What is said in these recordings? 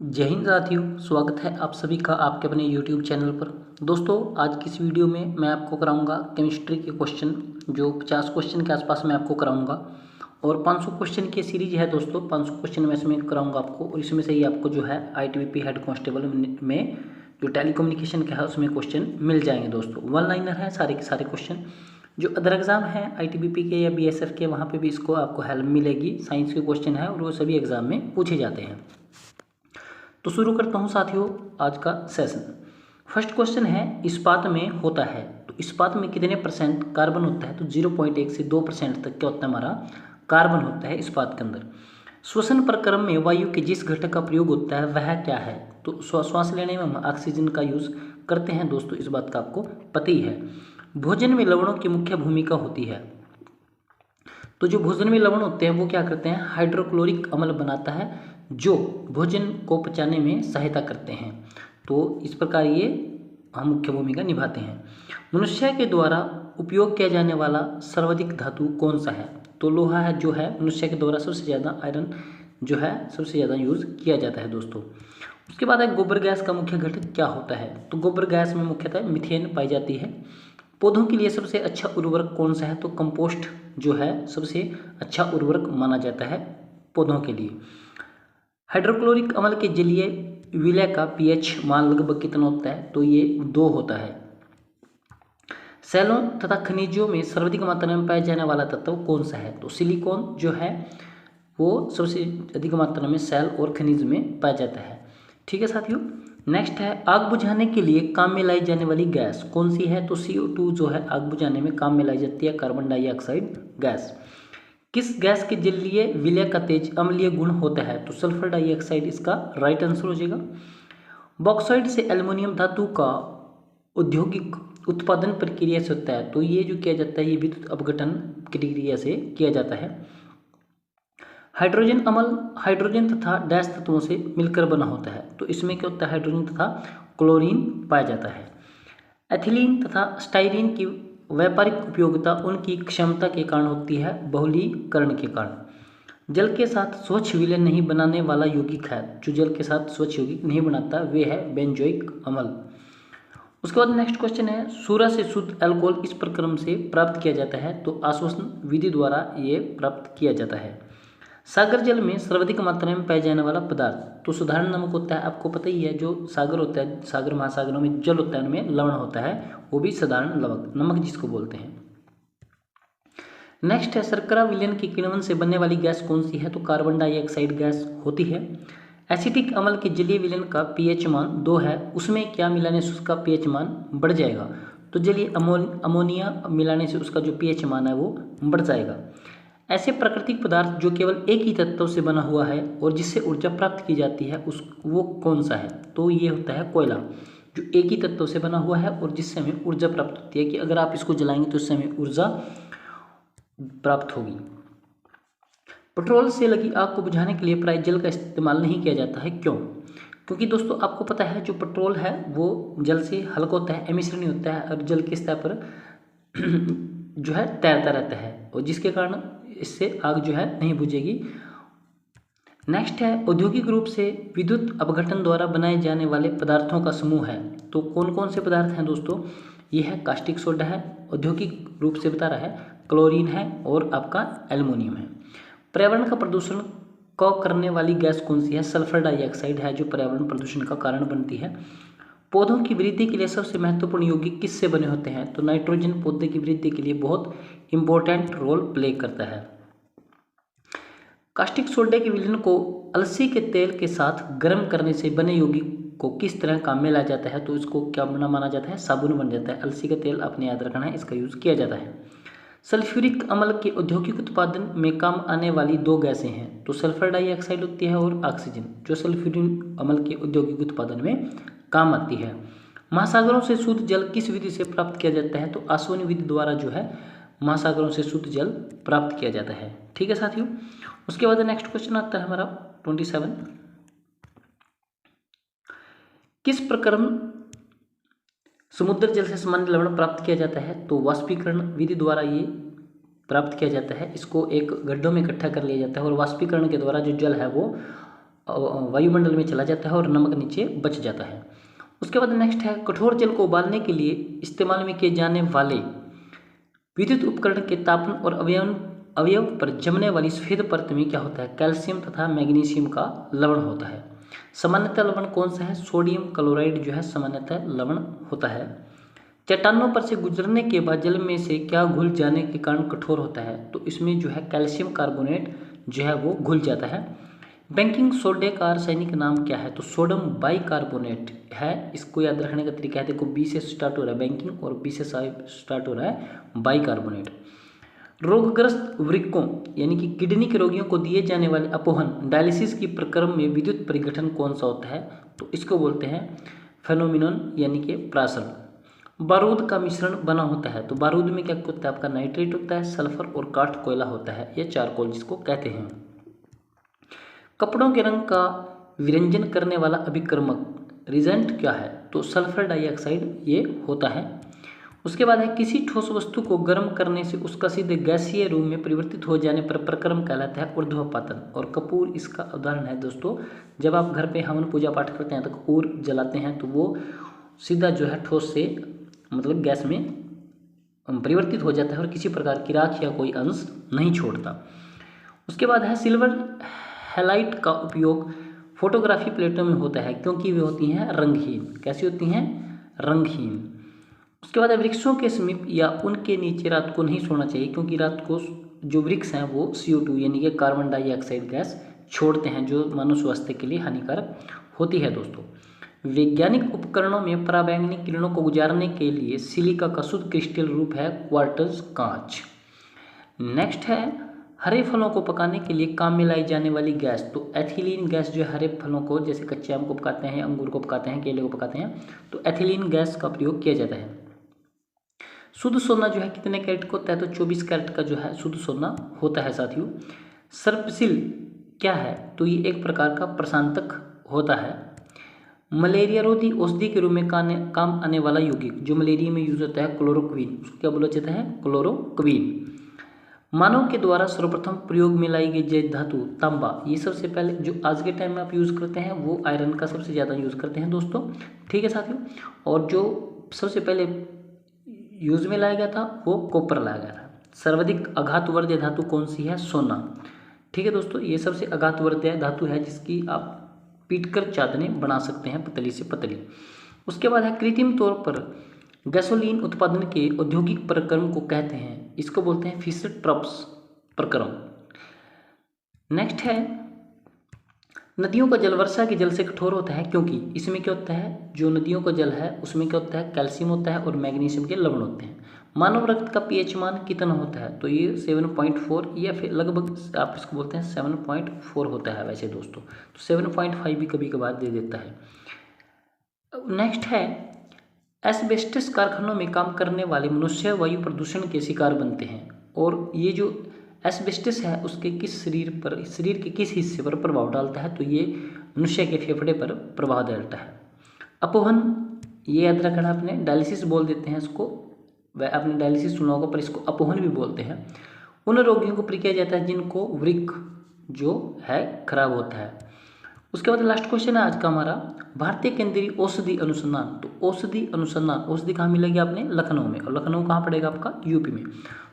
जय हिंद साथियों, स्वागत है आप सभी का आपके अपने YouTube चैनल पर। दोस्तों, आज की इस वीडियो में मैं आपको कराऊंगा केमिस्ट्री के क्वेश्चन, जो 50 क्वेश्चन के आसपास मैं आपको कराऊंगा। और 500 क्वेश्चन की सीरीज है दोस्तों। 500 क्वेश्चन मैं इसमें कराऊंगा आपको, और इसमें से ही आपको जो है ITBP हेड कांस्टेबल में जो टेलीकम्युनिकेशन का है उसमें क्वेश्चन मिल जाएंगे दोस्तों। वन लाइनर है सारे के सारे क्वेश्चन। जो अदर एग्जाम है ITBP के या BSF के, वहाँ पे भी इसको आपको हेल्प मिलेगी। साइंस के क्वेश्चन है और वो सभी एग्जाम में पूछे जाते हैं। तो शुरू करता हूँ साथियों आज का सेशन। फर्स्ट क्वेश्चन है, इस्पात में होता है तो इस्पात में कितने परसेंट कार्बन होता है? तो 0.1 से 2% तक क्या होता है, हमारा कार्बन होता है इस्पात के अंदर। श्वसन प्रक्रम में वायु के जिस घटक का प्रयोग होता है वह क्या है? तो श्वास लेने में हम ऑक्सीजन का यूज करते हैं दोस्तों, इस बात का आपको पता ही है। भोजन में लवणों की मुख्य भूमिका होती है। तो जो भोजन में लवण होते हैं वो क्या करते हैं? हाइड्रोक्लोरिक अम्ल बनाता है, जो भोजन को पचाने में सहायता करते हैं। तो इस प्रकार ये हम मुख्य भूमिका निभाते हैं। मनुष्य के द्वारा उपयोग किया जाने वाला सर्वाधिक धातु कौन सा है? तो लोहा है, जो है मनुष्य के द्वारा सबसे ज़्यादा आयरन जो है सबसे ज़्यादा यूज़ किया जाता है दोस्तों। उसके बाद है, गोबर गैस का मुख्य घटक क्या होता है? तो गोबर गैस में मुख्यतः मीथेन पाई जाती है। पौधों के लिए सबसे अच्छा उर्वरक कौन सा है? तो कंपोस्ट जो है सबसे अच्छा उर्वरक माना जाता है पौधों के लिए। हाइड्रोक्लोरिक अम्ल के जलीय विलय का पीएच मान लगभग कितना होता है? तो ये 2 होता है। सेलों तथा खनिजों में सर्वाधिक मात्रा में पाया जाने वाला तत्व कौन सा है? तो सिलिकॉन जो है वो सबसे अधिक मात्रा में सेल और खनिज में पाया जाता है। ठीक है साथियों। नेक्स्ट है, आग बुझाने के लिए काम में लाई जाने वाली गैस कौन सी है? तो CO2 जो है आग बुझाने में काम में लाई जाती है, कार्बन डाइऑक्साइड गैस। किस गैस के जलीय विलय का तेज अम्लीय गुण होता है? तो सल्फर डाइऑक्साइड इसका राइट आंसर हो जाएगा। बॉक्साइड से एल्युमिनियम धातु का औद्योगिक उत्पादन प्रक्रिया से होता है। तो ये जो किया जाता है ये विद्युत अपघटन प्रक्रिया से किया जाता है। हाइड्रोजन अम्ल हाइड्रोजन तथा डैश तत्वों से मिलकर बना होता है। तो इसमें क्या होता है? हाइड्रोजन तथा क्लोरीन पाया जाता है। एथिलीन तथा स्टाइरीन की व्यापारिक उपयोगिता उनकी क्षमता के कारण होती है, बहुलीकरण के कारण। जल के साथ स्वच्छ विलयन नहीं बनाने वाला यौगिक है। जो जल के साथ स्वच्छ यौगिक नहीं बनाता वे है बेंजोइक अम्ल। उसके बाद नेक्स्ट क्वेश्चन है, सूरा से शुद्ध अल्कोहल इस प्रक्रम से प्राप्त किया जाता है? तो आश्वासन विधि द्वारा ये प्राप्त किया जाता है। सागर जल में सर्वाधिक मात्रा में पाया जाने वाला पदार्थ? तो साधारण नमक होता है, आपको पता ही है। जो सागर होता है, सागर महासागरों में जल होता है उनमें लवण होता है, वो भी साधारण नमक जिसको बोलते हैं। नेक्स्ट है, शर्करा विलयन के किण्वन से बनने वाली गैस कौन सी है? तो कार्बन डाइऑक्साइड गैस होती है। एसिटिक अम्ल के जलीय विलयन का पीएच मान 2 है, उसमें क्या मिलाने से उसका पीएच मान बढ़ जाएगा? तो जलीय अमोनिया मिलाने से उसका जो पीएच मान है वो बढ़ जाएगा। ऐसे प्राकृतिक पदार्थ जो केवल एक ही तत्व से बना हुआ है और जिससे ऊर्जा प्राप्त की जाती है वो कौन सा है? तो ये होता है कोयला, जो एक ही तत्व से बना हुआ है और जिससे हमें ऊर्जा प्राप्त होती है कि अगर आप इसको जलाएंगे तो इससे हमें ऊर्जा प्राप्त होगी। पेट्रोल से लगी आग को बुझाने के लिए प्राय जल का इस्तेमाल नहीं किया जाता है, क्यों? क्योंकि दोस्तों आपको पता है जो पेट्रोल है वो जल से हल्का होता है, एमिशन नहीं होता है और जल की सतह पर जो है तैरता रहता है, और जिसके कारण इससे आग जो है नहीं बुझेगी। नेक्स्ट है, औद्योगिक रूप से विद्युत अपघटन द्वारा बनाए जाने वाले पदार्थों का समूह है। तो कौन कौन से पदार्थ हैं दोस्तों? ये है कास्टिक सोडा है, औद्योगिक रूप से बता रहा है, क्लोरीन है और आपका एल्युमिनियम है। पर्यावरण का प्रदूषण को करने वाली गैस कौन सी है? सल्फर डाइऑक्साइड है, जो पर्यावरण प्रदूषण का कारण बनती है। पौधों की वृद्धि के लिए सबसे महत्वपूर्ण यौगिक किससे बने होते हैं? तो नाइट्रोजन पौधे की वृद्धि के लिए बहुत इंपॉर्टेंट रोल प्ले करता है। कास्टिक सोडा के विलयन को अलसी के तेल के साथ गर्म करने से बने यौगिक को किस तरह काम में लाया जाता है? तो इसको क्या बना माना जाता है? साबुन बन जाता है। अलसी का तेल आपने याद रखना है, इसका यूज किया जाता है। सल्फ्यूरिक अम्ल के औद्योगिक उत्पादन में काम आने वाली 2 गैसें हैं। तो सल्फर डाइऑक्साइड होती है और ऑक्सीजन, जो सल्फ्यूरिक अम्ल के औद्योगिक उत्पादन में काम आती है। महासागरों से शुद्ध जल किस विधि से प्राप्त किया जाता है? तो आसवन विधि द्वारा जो है महासागरों से शुद्ध जल प्राप्त किया जाता है। ठीक है साथियों। उसके बाद नेक्स्ट क्वेश्चन आता है हमारा 27। किस प्रक्रम समुद्र जल से सामान्य लवण प्राप्त किया जाता है? तो वाष्पीकरण विधि द्वारा ये प्राप्त किया जाता है। इसको एक गड्ढों में इकट्ठा कर लिया जाता है और वाष्पीकरण के द्वारा जो जल है वो वायुमंडल में चला जाता है और नमक नीचे बच जाता है। उसके बाद नेक्स्ट है, कठोर जल को उबालने के लिए इस्तेमाल में किए जाने वाले विद्युत उपकरण के तापन और अवयव पर जमने वाली सफेद परत में क्या होता है? कैल्शियम तथा मैग्नीशियम का लवण होता है। सामान्यतः लवण कौन सा है? सोडियम क्लोराइड जो है सामान्यतः लवण होता है। चट्टानों पर से गुजरने के बाद जल में से क्या घुल जाने के कारण कठोर होता है? तो इसमें जो है कैल्शियम कार्बोनेट जो है वो घुल जाता है। बेकिंग सोडे का रासायनिक नाम क्या है? तो सोडियम बाइकार्बोनेट है। इसको याद रखने का तरीका है, देखो बी से स्टार्ट हो रहा है बेकिंग और बी से स्टार्ट हो रहा है बाइकार्बोनेट। रोगग्रस्त वृक्कों यानी कि किडनी के रोगियों को दिए जाने वाले अपोहन डायलिसिस की प्रक्रम में विद्युत परिघटन कौन सा होता है? तो इसको बोलते हैं फेनोमिनन यानी कि प्रासल। बारूद का मिश्रण बना होता है, तो बारूद में क्या होता है? आपका नाइट्रेट होता है, सल्फर और काठ कोयला होता है, ये चारकोल जिसको कहते हैं। कपड़ों के रंग का विरंजन करने वाला अभिकर्मक रिजेंट क्या है? तो सल्फर डाइऑक्साइड ये होता है। उसके बाद है, किसी ठोस वस्तु को गर्म करने से उसका सीधे गैसीय रूप में परिवर्तित हो जाने पर प्रक्रम कहलाता है ऊर्ध्वपातन। और कपूर इसका उदाहरण है दोस्तों। जब आप घर पे हवन पूजा पाठ करते हैं तो कपूर जलाते हैं तो वो सीधा जो है ठोस से मतलब गैस में परिवर्तित हो जाता है और किसी प्रकार की राख या कोई अंश नहीं छोड़ता। उसके बाद है, सिल्वर हैलाइट का उपयोग फोटोग्राफी प्लेटों में होता है क्योंकि वे होती हैं रंगहीन। कैसी होती हैं? रंगहीन। उसके बाद वृक्षों के समीप या उनके नीचे रात को नहीं सोना चाहिए क्योंकि रात को जो वृक्ष हैं वो CO2 यानी कि कार्बन डाइऑक्साइड गैस छोड़ते हैं जो मानव स्वास्थ्य के लिए हानिकारक होती है दोस्तों। वैज्ञानिक उपकरणों में पराबैंगनी किरणों को गुजारने के लिए सिलिका का शुद्ध क्रिस्टल रूप है क्वार्ट्ज कांच। नेक्स्ट है, हरे फलों को पकाने के लिए काम में लाई जाने वाली गैस। तो एथिलीन गैस जो है हरे फलों को, जैसे कच्चे आम को पकाते हैं, अंगूर को पकाते हैं, केले को पकाते हैं, तो एथिलीन गैस का प्रयोग किया जाता है। शुद्ध सोना जो है कितने कैरेट का होता है? तो 24 कैरेट का जो है शुद्ध सोना होता है साथियों। सर्पसिल क्या है? तो ये एक प्रकार का प्रशांतक होता है। मलेरिया रोधी औषधि के रूप में काम आने वाला यौगिक जो मलेरिया में यूज होता है क्लोरोक्वीन, उसको क्या बोला जाता है? क्लोरोक्वीन। मानव के द्वारा सर्वप्रथम प्रयोग में लाई गई जैव धातु तांबा, ये सबसे पहले जो आज के टाइम में आप यूज़ करते हैं वो आयरन का सबसे ज़्यादा यूज़ करते हैं दोस्तों, ठीक है साथियों। और जो सबसे पहले यूज में लाया गया था वो कॉपर लाया गया था। सर्वाधिक आघातवर्ध्य धातु कौन सी है? सोना, ठीक है दोस्तों। ये सबसे आघातवर्ध्य धातु है जिसकी आप पीटकर चादरें बना सकते हैं पतली से पतली। उसके बाद है, कृत्रिम तौर पर गैसोलीन उत्पादन के औद्योगिक प्रक्रम को कहते हैं, इसको बोलते हैं फिशर ट्रप्स प्रक्रम। नेक्स्ट है, नदियों का जल वर्षा के जल से कठोर होता है क्योंकि इसमें क्या होता है? जो नदियों का जल है उसमें क्या होता है? कैल्शियम होता है और मैग्नीशियम के लवण होते हैं। मानव रक्त का pH मान कितना होता है? तो ये 7.4 या फिर लगभग आप इसको बोलते हैं 7.4 होता है वैसे दोस्तों, तो 7.5 भी कभी कभार दे देता है। नेक्स्ट है, एस्बेस्टस कारखानों में काम करने वाले मनुष्य वायु प्रदूषण के शिकार बनते हैं और ये जो एस्बेस्टस है उसके शरीर के किस हिस्से पर प्रभाव डालता है? तो ये मनुष्य के फेफड़े पर प्रभाव डालता है। अपोहन ये याद रखना आपने, डायलिसिस बोल देते हैं इसको, वह आपने डायलिसिस सुना होगा पर इसको अपोहन भी बोलते हैं। उन रोगियों को किया जाता है जिनको वृक्क जो है खराब होता है। उसके बाद लास्ट क्वेश्चन है आज का हमारा, भारतीय केंद्रीय औषधि अनुसंधान। तो औषधि अनुसंधान, औषधि कहाँ मिलेगी आपने? लखनऊ में। और लखनऊ कहाँ पड़ेगा आपका? यूपी में।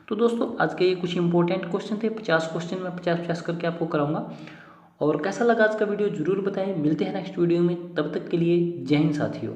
तो दोस्तों आज के ये कुछ इंपॉर्टेंट क्वेश्चन थे, 50 क्वेश्चन मैं 50-50 करके आपको कराऊंगा। और कैसा लगा आज का वीडियो जरूर बताएं। मिलते हैं नेक्स्ट वीडियो में, तब तक के लिए जय हिंद साथियों।